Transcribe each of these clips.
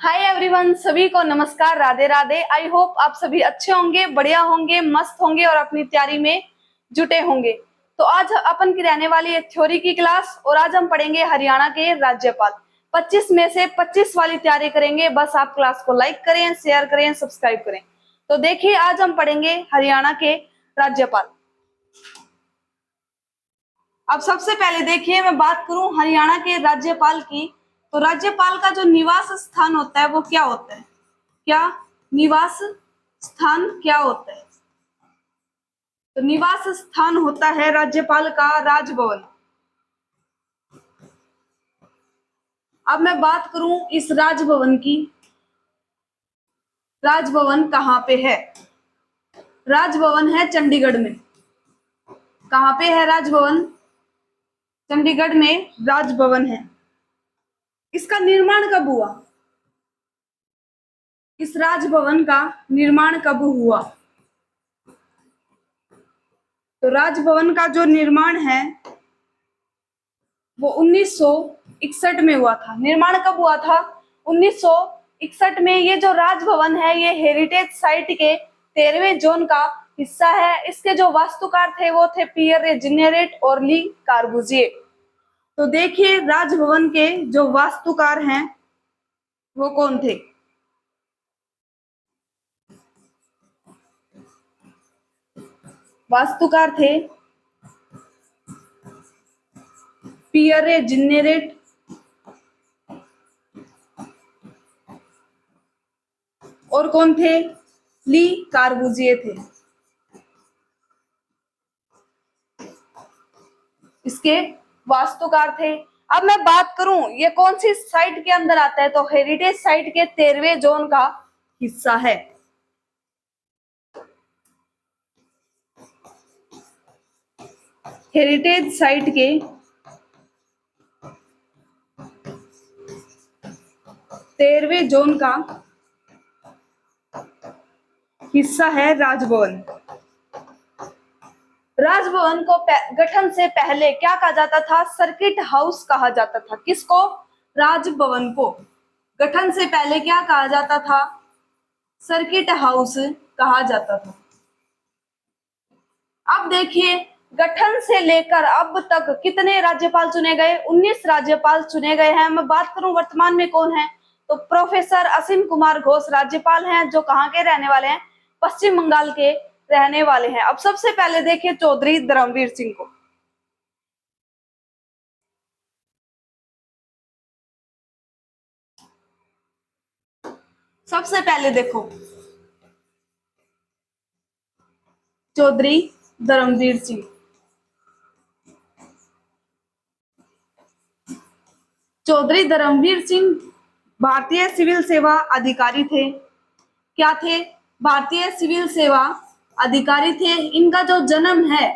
Hi everyone, सभी को नमस्कार, राधे राधे। आई होप आप सभी अच्छे होंगे, बढ़िया होंगे, मस्त होंगे और अपनी तैयारी में जुटे होंगे। तो आज अपन की रहने वाली है थ्योरी की क्लास और आज हम पढ़ेंगे हरियाणा के राज्यपाल। 25 में से 25 वाली तैयारी करेंगे। बस आप क्लास को लाइक करें, शेयर करें, सब्सक्राइब करें। तो देखिए, आज हम पढ़ेंगे हरियाणा के राज्यपाल। अब सबसे पहले देखिए, मैं बात करूं हरियाणा के राज्यपाल की, तो राज्यपाल का जो निवास स्थान होता है वो क्या होता है? क्या निवास स्थान क्या होता है? तो निवास स्थान होता है राज्यपाल का राजभवन। अब मैं बात करूं इस राजभवन की, राजभवन कहाँ पे है? राजभवन है चंडीगढ़ में। कहाँ पे है राजभवन? चंडीगढ़ में राजभवन है। इसका निर्माण कब हुआ? इस राजभवन का निर्माण कब हुआ? तो राजभवन का जो निर्माण है वो 1961 में हुआ था। निर्माण कब हुआ था? 1961 में। ये जो राजभवन है ये हेरिटेज साइट के 13वें जोन का हिस्सा है। इसके जो वास्तुकार थे वो थे पियर जेनेरेट और ली कार्बुजिए। तो देखिए, राजभवन के जो वास्तुकार हैं वो कौन थे? वास्तुकार थे पियर जेनेरेट और कौन थे? ली कार्बुजिए थे। इसके वास्तुकार थे। अब मैं बात करूं ये कौन सी साइट के अंदर आता है, तो हेरिटेज साइट के 13वें जोन का हिस्सा है। हेरिटेज साइट के 13वें जोन का हिस्सा है राजभवन। राजभवन को गठन से पहले क्या कहा जाता था? सर्किट हाउस कहा जाता था। किसको? राजभवन को गठन से पहले क्या कहा जाता था? सर्किट हाउस कहा जाता था। अब देखिए, गठन से लेकर अब तक कितने राज्यपाल चुने गए? 19 राज्यपाल चुने गए हैं। मैं बात करूं वर्तमान में कौन है, तो प्रोफेसर असीम कुमार घोष राज्यपाल हैं, जो कहाँ के रहने वाले हैं? पश्चिम बंगाल के रहने वाले हैं। अब सबसे पहले देखिए चौधरी धर्मवीर सिंह को। सबसे पहले देखो चौधरी धर्मवीर सिंह। चौधरी धर्मवीर सिंह भारतीय सिविल सेवा अधिकारी थे। क्या थे? भारतीय सिविल सेवा अधिकारी थे। इनका जो जन्म है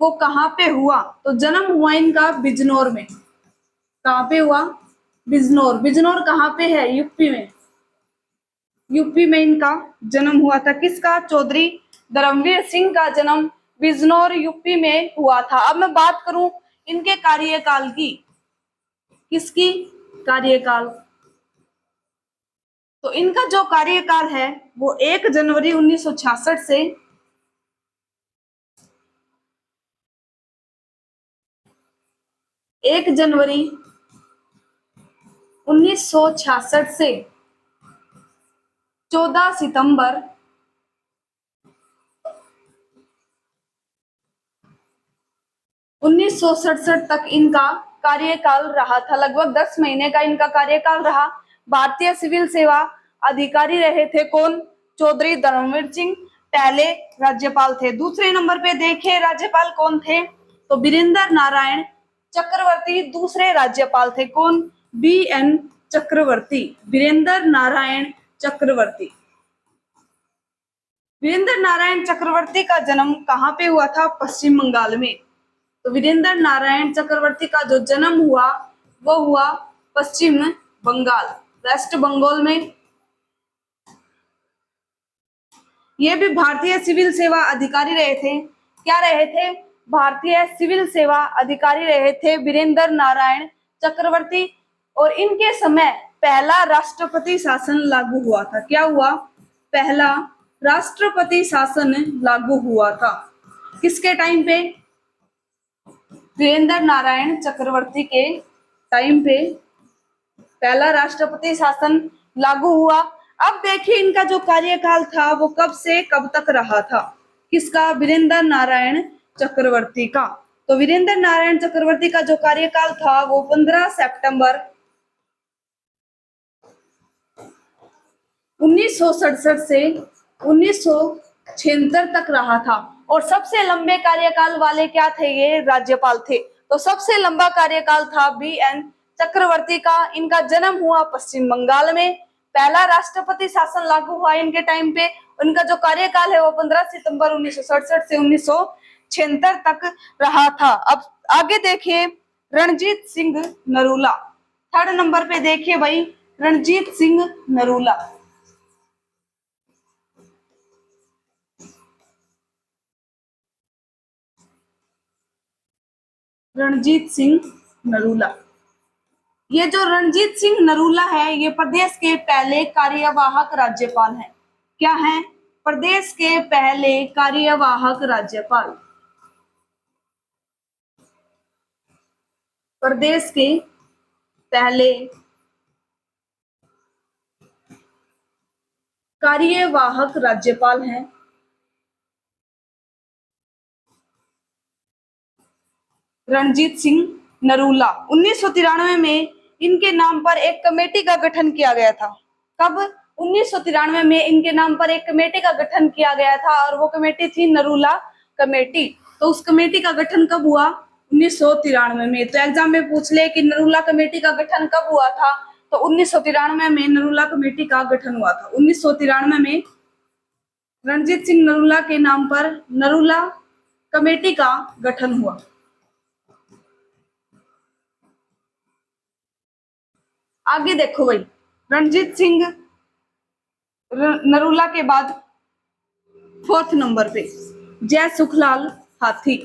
वो कहाँ पे हुआ? तो जन्म हुआ इनका बिजनौर में। कहाँ पे हुआ? बिजनौर। बिजनौर कहाँ पे है? यूपी में। यूपी में इनका जन्म हुआ था। किसका? चौधरी धर्मवीर सिंह का जन्म बिजनौर यूपी में हुआ था। अब मैं बात करूं इनके कार्यकाल की। किसकी? कार्यकाल। तो इनका जो कार्यकाल है वो 1 जनवरी 1966 से 1 जनवरी 1966 से 14 सितंबर 1967 तक इनका कार्यकाल रहा था। लगभग 10 महीने का इनका कार्यकाल रहा। भारतीय सिविल सेवा अधिकारी रहे थे कौन? चौधरी धर्मवीर सिंह पहले राज्यपाल थे। दूसरे नंबर पे देखिए राज्यपाल कौन थे, तो वीरेंद्र नारायण चक्रवर्ती दूसरे राज्यपाल थे। कौन? BN चक्रवर्ती। वीरेंद्र नारायण चक्रवर्ती। वीरेंद्र नारायण चक्रवर्ती का जन्म कहाँ पे हुआ था? पश्चिम बंगाल में। तो वीरेंद्र नारायण चक्रवर्ती का जो जन्म हुआ वो हुआ पश्चिम बंगाल, वेस्ट बंगाल में। ये भी भारतीय सिविल सेवा अधिकारी रहे थे। क्या रहे थे? भारतीय सिविल सेवा अधिकारी रहे थे वीरेंद्र नारायण चक्रवर्ती। और इनके समय पहला राष्ट्रपति शासन लागू हुआ था? क्या हुआ? पहला राष्ट्रपति शासन लागू हुआ था किसके टाइम पे? वीरेंद्र नारायण चक्रवर्ती के टाइम पे पहला राष्ट्रपति शासन लागू हुआ। अब देखिए इनका जो कार्यकाल था वो कब से कब तक रहा था? किसका? वीरेंद्र नारायण चक्रवर्ती का। तो वीरेंद्र नारायण चक्रवर्ती का जो कार्यकाल था वो 15 सितंबर 1967 से 1976 तक रहा था। और सबसे लंबे कार्यकाल वाले क्या थे? ये राज्यपाल थे। तो सबसे लंबा कार्यकाल था BN चक्रवर्ती का। इनका जन्म हुआ पश्चिम बंगाल में। पहला राष्ट्रपति शासन लागू हुआ इनके टाइम पे। उनका जो कार्यकाल है वो 15 सितंबर 1967 से 1976 तक रहा था। अब आगे देखिए रणजीत सिंह नरूला। थर्ड नंबर पे देखिए भाई रणजीत सिंह नरूला। रणजीत सिंह नरूला। ये जो रणजीत सिंह नरूला है ये प्रदेश के पहले कार्यवाहक राज्यपाल हैं। क्या हैं? प्रदेश के पहले कार्यवाहक राज्यपाल। प्रदेश के पहले कार्यवाहक राज्यपाल हैं रणजीत सिंह नरूला। 1993 में इनके नाम पर एक कमेटी का गठन किया गया था। कब? 1993 में इनके नाम पर एक कमेटी का गठन किया गया था और वो कमेटी थी नरूला कमेटी। तो उस कमेटी का गठन कब हुआ? 1993 में। तो एग्जाम में पूछ ले कि नरूला कमेटी का गठन कब हुआ था? तो 1993 में नरूला कमेटी का गठन हुआ था। 1993 में रणजीत सिंह नरूला के नाम पर नरूला कमेटी का गठन हुआ। आगे देखो भाई रणजीत सिंह नरूला के बाद फोर्थ नंबर पे जय सुखलाल हाथी।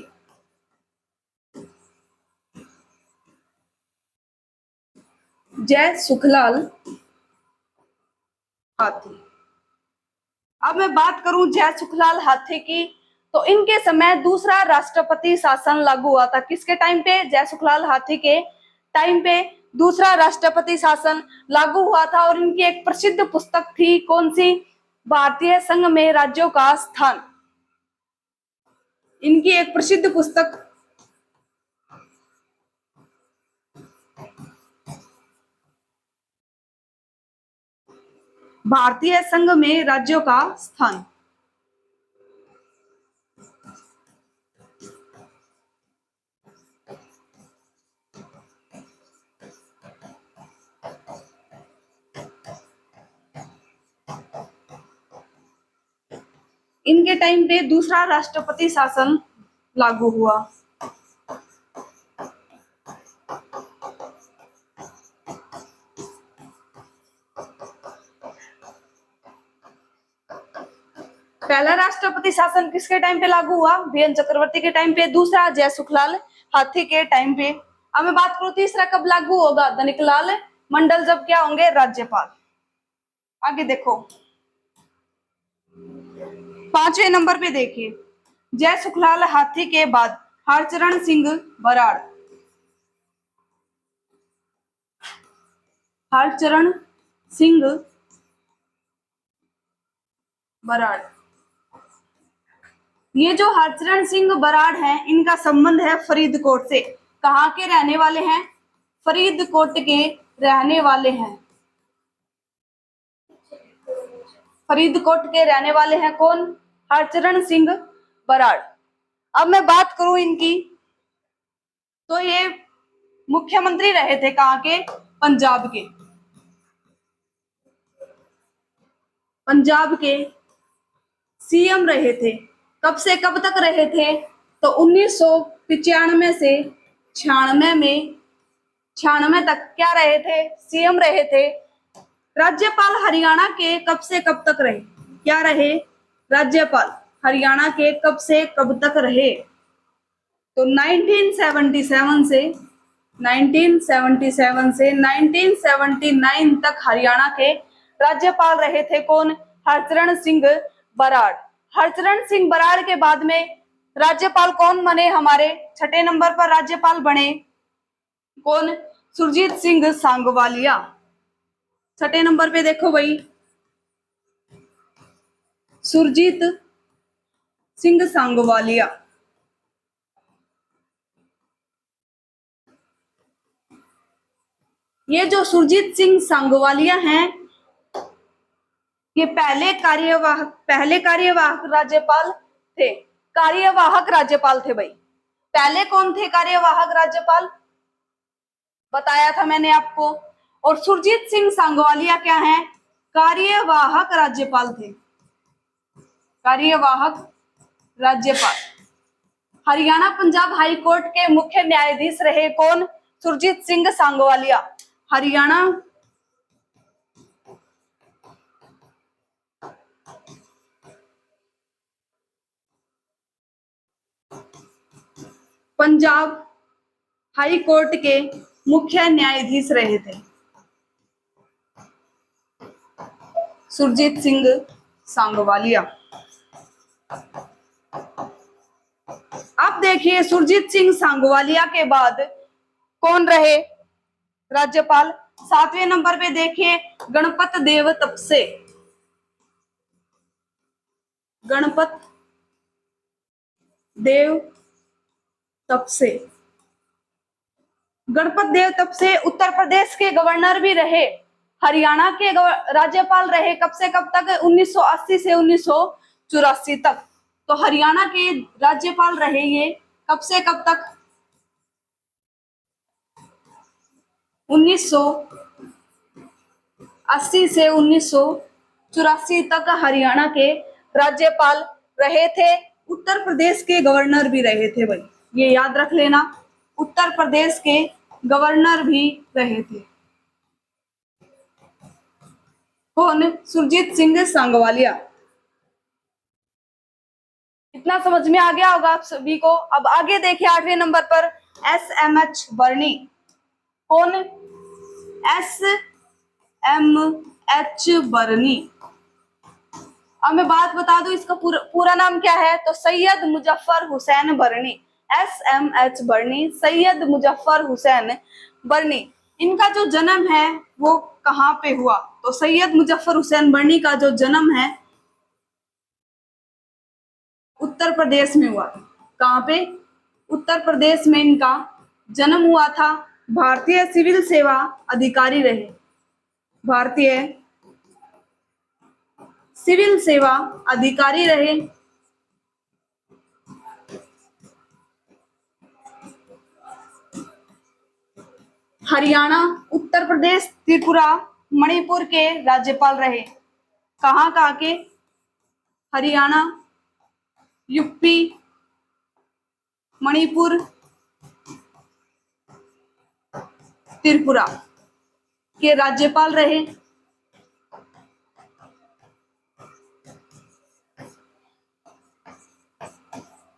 जय सुखलाल हाथी। अब मैं बात करूं जय सुखलाल हाथी की, तो इनके समय दूसरा राष्ट्रपति शासन लागू हुआ था। किसके टाइम पे? जय सुखलाल हाथी के टाइम पे दूसरा राष्ट्रपति शासन लागू हुआ था। और इनकी एक प्रसिद्ध पुस्तक थी कौन सी? भारतीय संघ में राज्यों का स्थान। इनकी एक प्रसिद्ध पुस्तक भारतीय संघ में राज्यों का स्थान। इनके टाइम पे दूसरा राष्ट्रपति शासन लागू हुआ। पहला राष्ट्रपति शासन किसके टाइम पे लागू हुआ? BN चक्रवर्ती के टाइम पे। दूसरा जय सुखलाल हाथी के टाइम पे। अब मैं बात करूं तीसरा कब लागू होगा? धनिकलाल मंडल जब क्या होंगे? राज्यपाल। आगे देखो 5वें नंबर पे देखिए जय सुखलाल हाथी के बाद हरचरण सिंह बराड़। हरचरण सिंह बराड़। ये जो हरचरण सिंह बराड़ हैं इनका संबंध है फरीदकोट से। कहाँ के रहने वाले हैं? फरीदकोट के रहने वाले हैं। फरीदकोट के रहने वाले हैं कौन? हरचरण सिंह बराड़। अब मैं बात करूं इनकी, तो ये मुख्यमंत्री रहे थे कहाँ के? पंजाब के। पंजाब के CM रहे थे। कब से कब तक रहे थे? तो 1995 से 96 तक क्या रहे थे? CM रहे थे। राज्यपाल हरियाणा के कब से कब तक रहे? क्या रहे? राज्यपाल हरियाणा के कब से कब तक रहे? तो 1977 से 1977 से 1979 तक हरियाणा के राज्यपाल रहे थे कौन? हरचरण सिंह बराड़। हरचरण सिंह बराड़ के बाद में राज्यपाल कौन बने? हमारे छठे नंबर पर राज्यपाल बने कौन? सुरजीत सिंह सांगवालिया। छठे नंबर पे देखो भाई, सुरजीत सिंह सांगवालिया। ये जो सुरजीत सिंह सांगवालिया हैं, ये पहले कार्यवाहक राज्यपाल थे। कार्यवाहक राज्यपाल थे भाई। पहले कौन थे कार्यवाहक राज्यपाल? बताया था मैंने आपको। और सुरजीत सिंह सांगवालिया क्या है? कार्यवाहक राज्यपाल थे। कार्यवाहक राज्यपाल। हरियाणा पंजाब हाई कोर्ट के मुख्य न्यायाधीश रहे कौन? सुरजीत सिंह सांगवालिया। हरियाणा पंजाब हाई कोर्ट के मुख्य न्यायाधीश रहे थे सुरजीत सिंह सांगवालिया। अब देखिए, सुरजीत सिंह सांगवालिया के बाद कौन रहे राज्यपाल? 7वें नंबर पे देखिए, गणपत देव तपसे। गणपत देव तपसे। गणपत देव तपसे उत्तर प्रदेश के गवर्नर भी रहे। हरियाणा के राज्यपाल रहे कब से कब तक? 1980 से 1984 तक। तो हरियाणा के राज्यपाल रहे ये कब से कब तक? 1980 से 1984 तक हरियाणा के राज्यपाल रहे थे। उत्तर प्रदेश के गवर्नर भी रहे थे भाई, ये याद रख लेना। उत्तर प्रदेश के गवर्नर भी रहे थे कौन? सुरजीत सिंह सांगवालिया। इतना समझ में आ गया होगा आप सभी को। अब आगे देखिए, 8वें नंबर पर SMH बर्नी। कौन? SMH बर्नी। अब मैं बात बता दूं, इसका पूरा नाम क्या है? तो सैयद मुजफ्फर हुसैन बर्नी। SMH बर्नी, सैयद मुजफ्फर हुसैन बर्नी। इनका जो जन्म है वो कहाँ पे हुआ? तो सैयद मुजफ्फर हुसैन बर्नी का जो जन्म है उत्तर प्रदेश में हुआ था। कहाँ पे? उत्तर प्रदेश में इनका जन्म हुआ था। भारतीय सिविल सेवा अधिकारी रहे। भारतीय सिविल सेवा अधिकारी रहे। हरियाणा, उत्तर प्रदेश, त्रिपुरा, मणिपुर के राज्यपाल रहे। कहाँ कहाँ के? हरियाणा, यूपी, मणिपुर, त्रिपुरा के राज्यपाल रहे।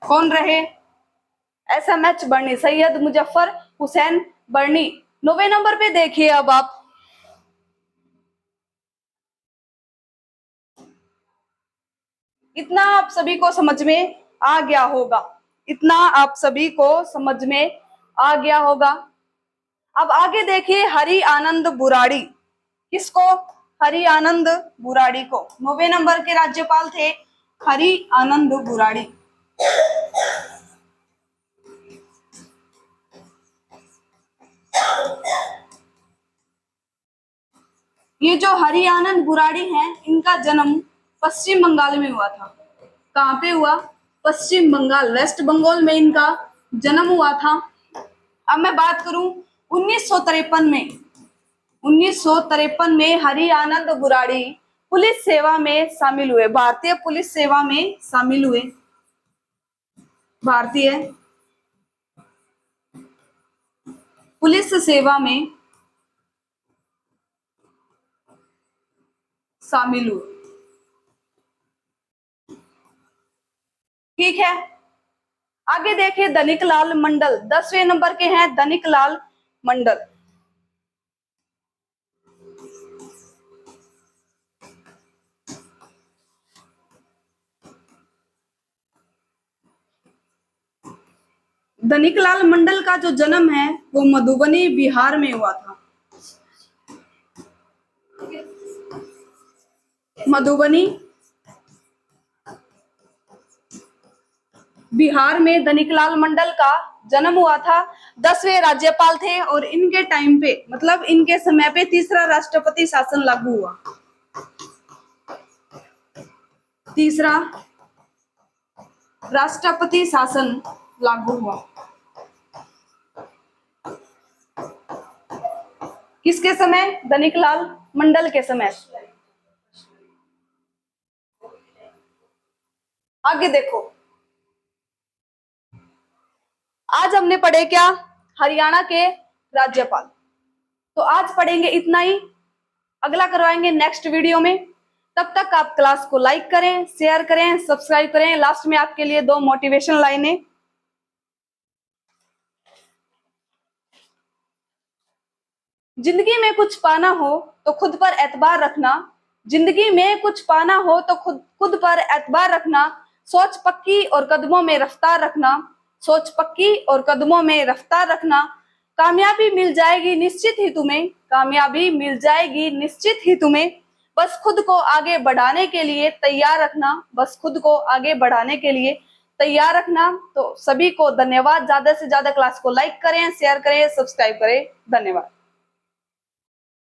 कौन रहे? SMH बर्नी, सैयद मुजफ्फर हुसैन बर्नी। 9वें नंबर पे देखिए अब आप, इतना आप सभी को समझ में आ गया होगा। इतना आप सभी को समझ में आ गया होगा। अब आगे देखिए, हरि आनंद बुराड़ी। किसको? हरि आनंद बुराड़ी को। 9वें नंबर के राज्यपाल थे हरि आनंद बुराड़ी। ये जो हरि आनंद बुराड़ी हैं, इनका जन्म पश्चिम बंगाल में हुआ था। कहाँ पे हुआ? पश्चिम बंगाल, वेस्ट बंगाल में इनका जन्म हुआ था। अब मैं बात करूं 1953 में, 1953 में हरि आनंद बुराड़ी पुलिस सेवा में शामिल हुए। भारतीय पुलिस सेवा में शामिल हुए। भारतीय पुलिस सेवा में शामिल हुए। ठीक है, आगे देखिए धनिक लाल मंडल। 10वें नंबर के हैं धनिक लाल मंडल। धनिकलाल मंडल का जो जन्म है वो मधुबनी बिहार में हुआ था। मधुबनी बिहार में धनिकलाल मंडल का जन्म हुआ था। 10वें राज्यपाल थे और इनके टाइम पे मतलब इनके समय पे तीसरा राष्ट्रपति शासन लागू हुआ। तीसरा राष्ट्रपति शासन लागू हुआ किसके समय? धनिकलाल मंडल के समय। आगे देखो, आज हमने पढ़े क्या? हरियाणा के राज्यपाल। तो आज पढ़ेंगे इतना ही, अगला करवाएंगे नेक्स्ट वीडियो में। तब तक आप क्लास को लाइक करें, शेयर करें, सब्सक्राइब करें। लास्ट में आपके लिए 2 मोटिवेशन लाइनें। जिंदगी में कुछ पाना हो तो खुद पर एतबार रखना। जिंदगी में कुछ पाना हो तो खुद पर एतबार रखना। सोच पक्की और कदमों में रफ्तार रखना। सोच पक्की और कदमों में रफ्तार रखना। कामयाबी मिल जाएगी निश्चित ही तुम्हें। कामयाबी मिल जाएगी निश्चित ही तुम्हें। बस खुद को आगे बढ़ाने के लिए तैयार रखना। बस खुद को आगे बढ़ाने के लिए तैयार रखना। तो सभी को धन्यवाद। ज्यादा से ज्यादा क्लास को लाइक करें, शेयर करें, सब्सक्राइब करें। धन्यवाद।